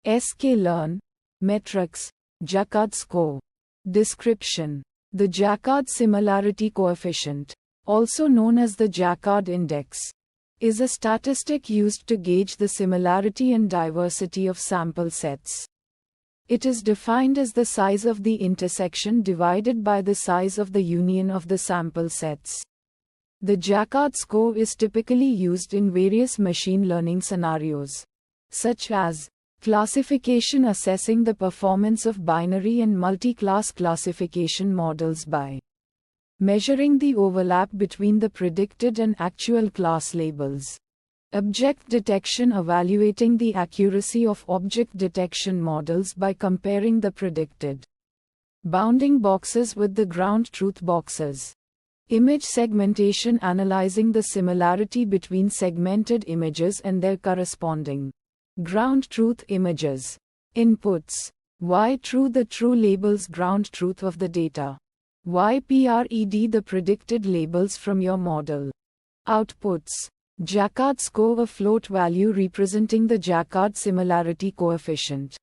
sklearn, metrics, Jaccard score. Description. The Jaccard similarity coefficient, also known as the Jaccard index, is a statistic used to gauge the similarity and diversity of sample sets. It is defined as the size of the intersection divided by the size of the union of the sample sets. The Jaccard score is typically used in various machine learning scenarios, such as classification, assessing the performance of binary and multi-class classification models by measuring the overlap between the predicted and actual class labels. Object detection, evaluating the accuracy of object detection models by comparing the predicted bounding boxes with the ground truth boxes. Image segmentation, analyzing the similarity between segmented images and their corresponding ground truth images. Inputs. Y true, the true labels ground truth of the data. YPRED, the predicted labels from your model. Outputs. Jaccard score, a float value representing the Jaccard similarity coefficient.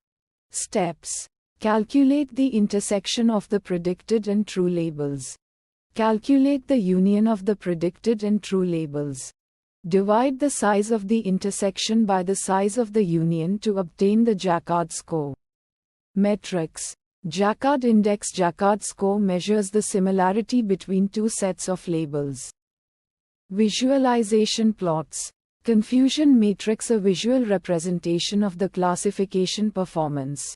Steps. Calculate the intersection of the predicted and true labels. Calculate the union of the predicted and true labels. Divide the size of the intersection by the size of the union to obtain the Jaccard score. Metrics. Jaccard index. Jaccard score measures the similarity between two sets of labels. Visualization plots. Confusion matrix, a visual representation of the classification performance,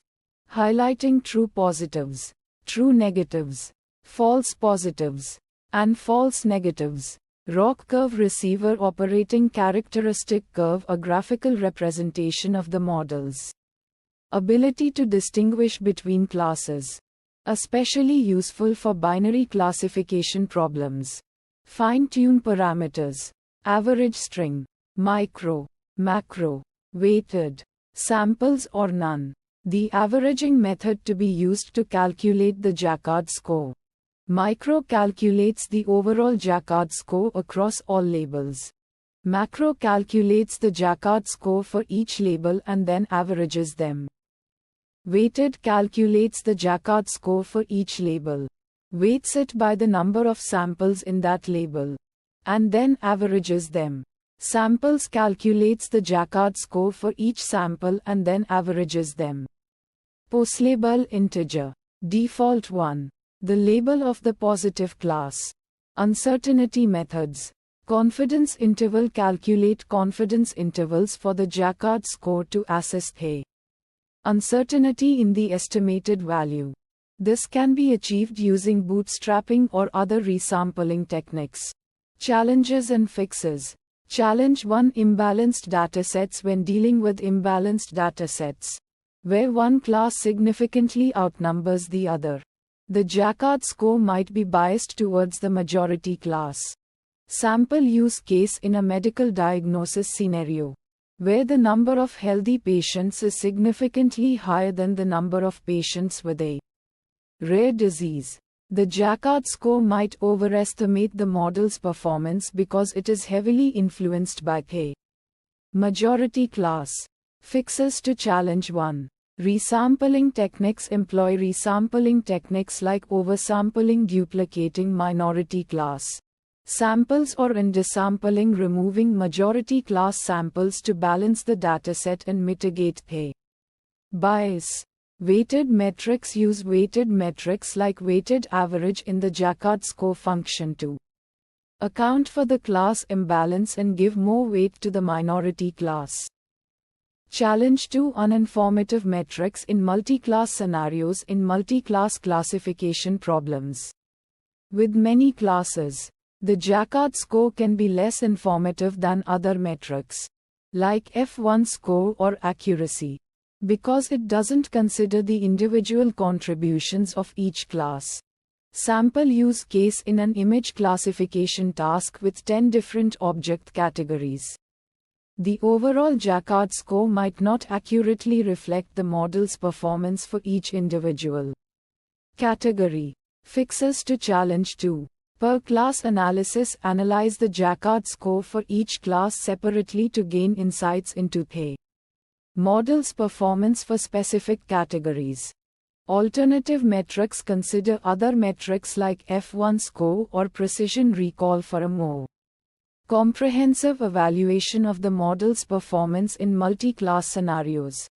highlighting true positives, true negatives, false positives, and false negatives. ROC curve, receiver operating characteristic curve, a graphical representation of the model's ability to distinguish between classes, especially useful for binary classification problems. Fine-tune parameters. Average string, micro, macro, weighted, samples or none. The averaging method to be used to calculate the Jaccard score. Micro calculates the overall Jaccard score across all labels. Macro calculates the Jaccard score for each label and then averages them. Weighted calculates the Jaccard score for each label, weights it by the number of samples in that label, and then averages them. Samples calculates the Jaccard score for each sample and then averages them. Postlabel integer. Default 1. The label of the positive class. Uncertainty methods. Confidence interval. Calculate confidence intervals for the Jaccard score to assess the uncertainty in the estimated value. This can be achieved using bootstrapping or other resampling techniques. Challenges and fixes. Challenge 1. Imbalanced datasets. When dealing with imbalanced datasets, where one class significantly outnumbers the other, the Jaccard score might be biased towards the majority class. Sample use case. In a medical diagnosis scenario, where the number of healthy patients is significantly higher than the number of patients with a rare disease, the Jaccard score might overestimate the model's performance because it is heavily influenced by the majority class. Fixes to challenge 1. Resampling techniques. Employ resampling techniques like oversampling, duplicating minority class samples, or undersampling, removing majority class samples to balance the dataset and mitigate the bias. Weighted metrics. Use weighted metrics like weighted average in the Jaccard score function to account for the class imbalance and give more weight to the minority class. Challenge 2. Uninformative metrics in multi-class scenarios. In multi-class classification problems with many classes, the Jaccard score can be less informative than other metrics, like F1 score or accuracy, because it doesn't consider the individual contributions of each class. Sample use case. In an image classification task with 10 different object categories, the overall Jaccard score might not accurately reflect the model's performance for each individual category. Fixes to challenge 2. Per class analysis. Analyze the Jaccard score for each class separately to gain insights into the Models performance for specific categories. Alternative metrics consider other metrics like F1 score or precision recall for a more comprehensive evaluation of the model's performance in multi-class scenarios.